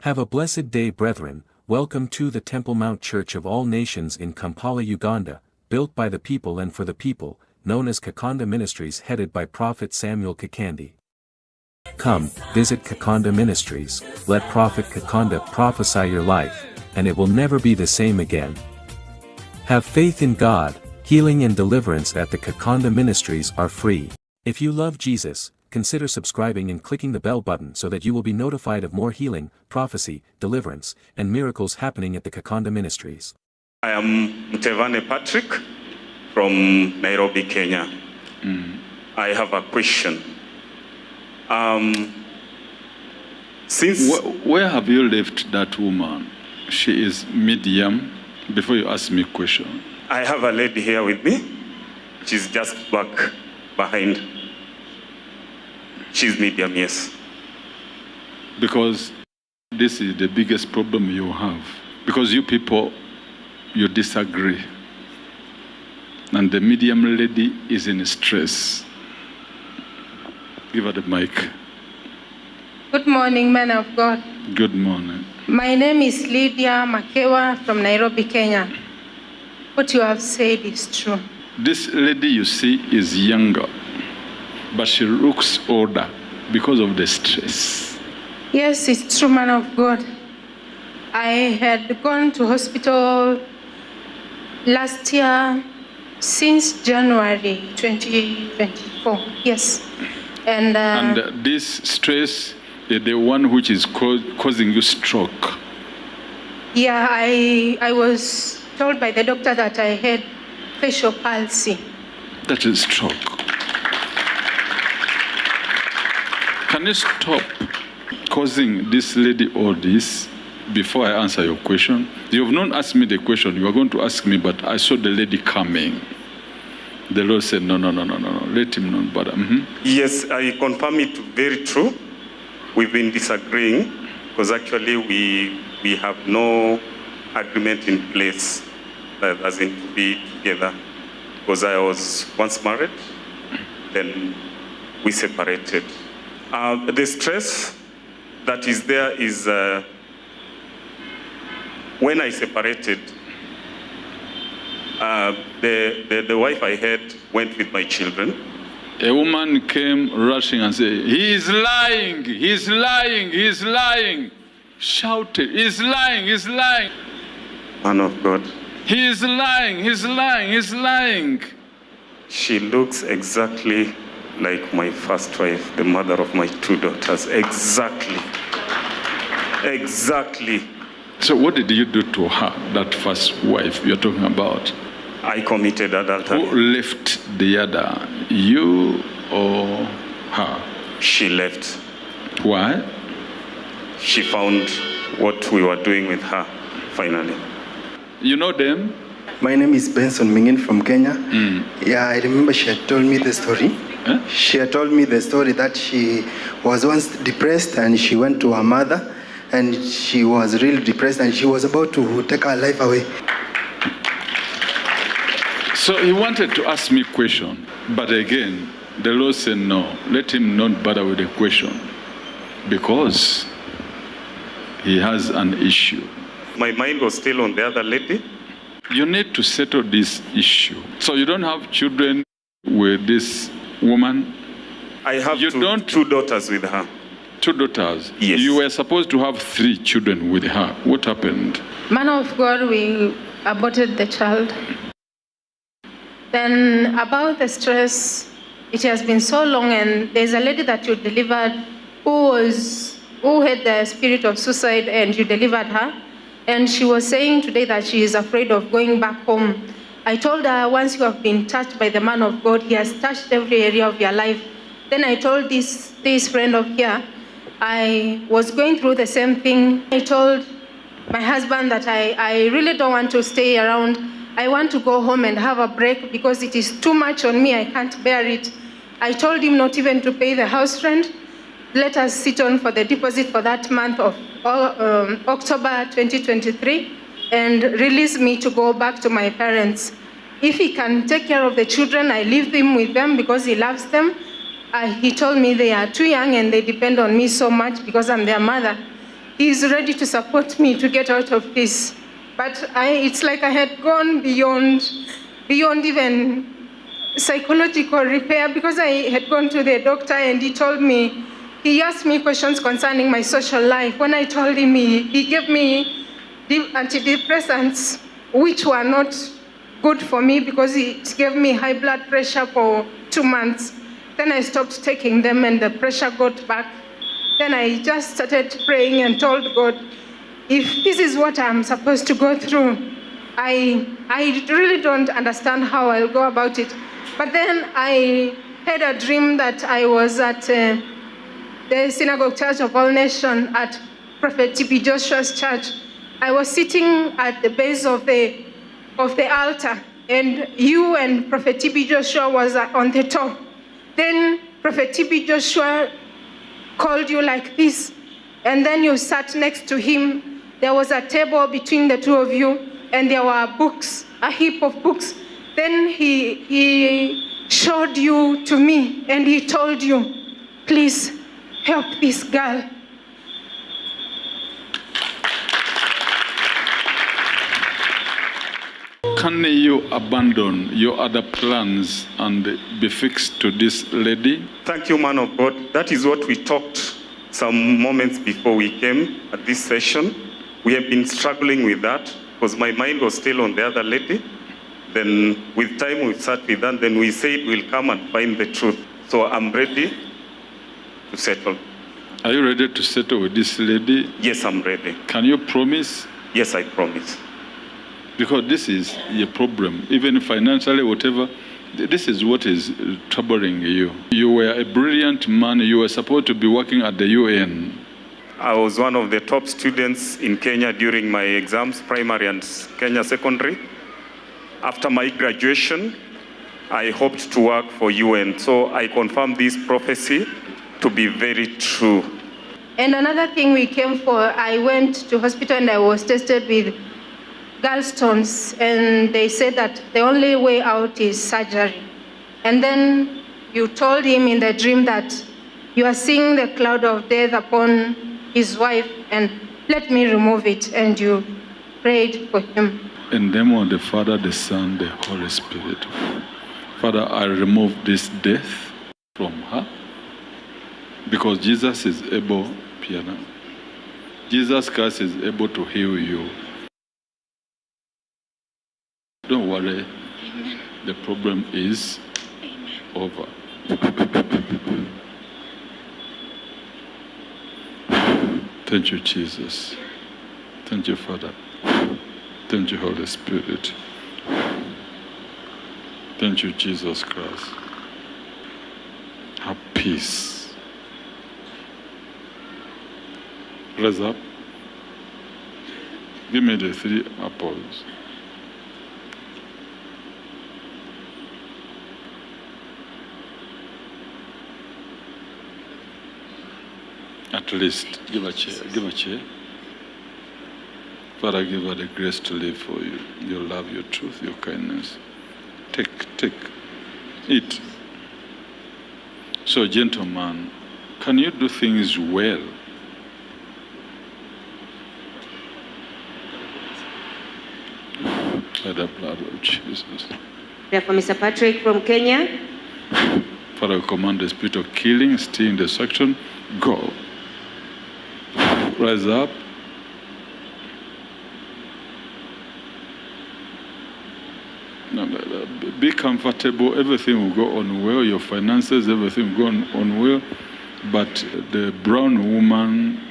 Have a blessed day, brethren. Welcome to the Temple Mount Church of All Nations in Kampala, Uganda, built by the people and for the people, known as Kakande Ministries, headed by Prophet Samuel Kakande. Come, visit Kakande Ministries, let Prophet Kakande prophesy your life, and it will never be the same again. Have faith in God. Healing and deliverance at the Kakande Ministries are free. If you love Jesus, consider subscribing and clicking the bell button so that you will be notified of more healing, prophecy, deliverance, and miracles happening at the Kakande Ministries. I am Mtevane Patrick from Nairobi, Kenya. I have a question. Where have you left that woman? She is medium. Before you ask me a question. I have a lady here with me. She's just back behind. She's medium, yes. Because this is the biggest problem you have. Because you people, you disagree. And the medium lady is in stress. Give her the mic. Good morning, man of God. Good morning. My name is Lydia Makewa from Nairobi, Kenya. What you have said is true. This lady you see is younger, but she looks older because of the stress. Yes, it's true, man of God. I had gone to hospital last year since January 2024. Yes. And this stress is the one which is causing you stroke. Yeah, I was told by the doctor that I had facial palsy. That is stroke. Can you stop causing this lady all this before I answer your question? You have not asked me the question. You are going to ask me, but I saw the lady coming. The Lord said, no, let him not bother. Yes, I confirm it very true. We've been disagreeing because actually we have no agreement in place as in to be together. Because I was once married, then we separated. The stress that is there is when I separated, the wife I had went with my children. A woman came rushing and said, he is lying, he's lying, he's lying. Shouted, he's lying, he's lying. Man of God. He is lying, he's lying, he's lying. She looks exactly like my first wife, the mother of my two daughters. Exactly. Exactly. So what did you do to her, that first wife you're talking about? I committed adultery. Who left the other, you or her? She left. Why? She found what we were doing with her, finally. You know them? My name is Benson Mingin from Kenya. Yeah, I remember she had told me the story. She had told me the story that she was once depressed and she went to her mother and she was really depressed and she was about to take her life away. So he wanted to ask me a question, but again, the Lord said no, let him not bother with the question because he has an issue. My mind was still on the other lady. You need to settle this issue. So you don't have children with this woman? I have two daughters with her. 2 daughters? Yes. You were supposed to have 3 children with her. What happened? Man of God, we aborted the child. Then about the stress, it has been so long, and there's a lady that you delivered who had the spirit of suicide, and you delivered her. And she was saying today that she is afraid of going back home. I told her, once you have been touched by the man of God, he has touched every area of your life. Then I told this friend of here, I was going through the same thing. I told my husband that I really don't want to stay around. I want to go home and have a break because it is too much on me. I can't bear it. I told him not even to pay the house rent. Let us sit on for the deposit for that month of October 2023 and release me to go back to my parents. If he can take care of the children, I leave him with them because he loves them. He told me they are too young and they depend on me so much because I'm their mother. he's ready to support me to get out of this. But it's like I had gone beyond even psychological repair, because I had gone to the doctor and he asked me questions concerning my social life. When I told him, he gave me antidepressants, which were not good for me because it gave me high blood pressure for 2 months. Then I stopped taking them and the pressure got back. Then I just started praying and told God, if this is what I'm supposed to go through, I really don't understand how I'll go about it. But then I had a dream that I was at the Synagogue Church of All Nations at Prophet T.B. Joshua's church. I was sitting at the base of the altar, and you and Prophet T.B. Joshua was on the top. Then Prophet T.B. Joshua called you like this, and then you sat next to him. There was a table between the two of you, and there were books, a heap of books. Then he showed you to me, and he told you, please help this girl. Can you abandon your other plans and be fixed to this lady? Thank you, man of God. That is what we talked some moments before we came at this session. We have been struggling with that because my mind was still on the other lady. Then with time we sat with her, and then we said we'll come and find the truth. So I'm ready to settle. Are you ready to settle with this lady? Yes, I'm ready. Can you promise? Yes, I promise. Because this is your problem, even financially, whatever. This is what is troubling you. You were a brilliant man. You were supposed to be working at the UN. I was one of the top students in Kenya during my exams, primary and Kenya secondary. After my graduation, I hoped to work for UN. So I confirm this prophecy to be very true. And another thing we came for, I went to hospital and I was tested with gallstones, and they said that the only way out is surgery. And then you told him in the dream that you are seeing the cloud of death upon his wife, and let me remove it, and you prayed for him. In the name of the Father, the Son, the Holy Spirit. Father, I remove this death from her, because Jesus is able, Piana. Jesus Christ is able to heal you. Don't worry. Amen. The problem is over. Thank you, Jesus. Thank you, Father. Thank you, Holy Spirit. Thank you, Jesus Christ. Have peace. Raise up. Give me the 3 apples. At least, give a chair, give a chair. Father, give her the grace to live for you. Your love, your truth, your kindness. Take, eat. So, gentleman, can you do things well? By the blood of Jesus. Prayer for Mr. Patrick from Kenya. Father, I command the spirit of killing, stealing, destruction, go. Rise up. Be comfortable. Everything will go on well. Your finances, everything will go on well. But the brown woman,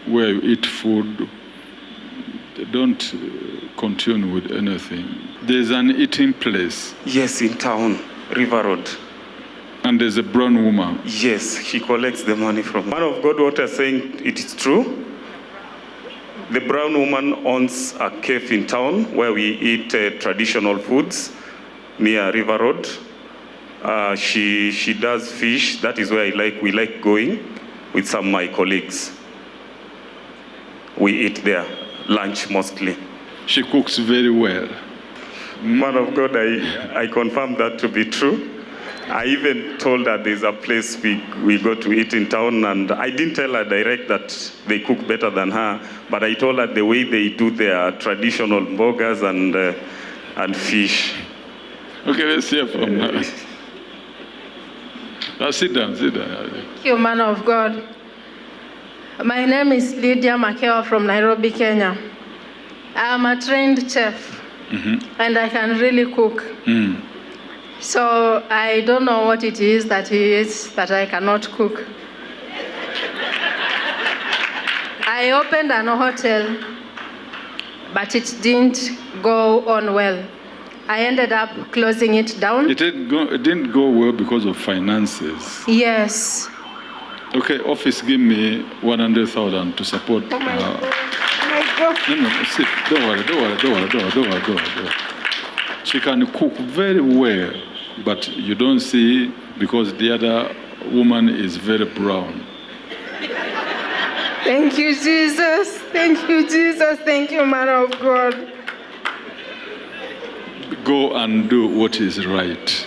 where you eat food, don't continue with anything. There's an eating place. Yes, in town, River Road. And there's a brown woman. Yes, she collects the money from. Man of God, what you're saying, it is true. The brown woman owns a cafe in town where we eat traditional foods near River Road. She does fish. That is where we like going with some of my colleagues. We eat there, lunch mostly. She cooks very well. Man of God, I confirm that to be true. I even told her there's a place we go to eat in town, and I didn't tell her direct that they cook better than her, but I told her the way they do their traditional burgers and fish. Okay, let's hear from her. Now sit down. Thank you, man of God. My name is Lydia Makewa from Nairobi, Kenya. I'm a trained chef, and I can really cook. So I don't know what it is that I cannot cook. I opened an hotel, but it didn't go on well. I ended up closing it down. It didn't go well because of finances. Yes. Okay, office, give me 100,000 to support. Oh my God. Oh my God. No, sit. Don't worry. She can cook very well, but you don't see because the other woman is very brown. Thank you, Jesus. Thank you, Jesus. Thank you, man of God. Go and do what is right.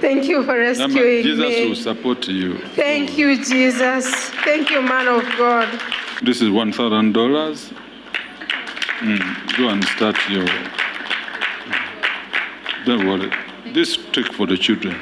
Thank you for rescuing me. Jesus will support you. Thank you, Jesus. Thank you, man of God. This is $1,000. Go and start your... Don't worry. This take for the children.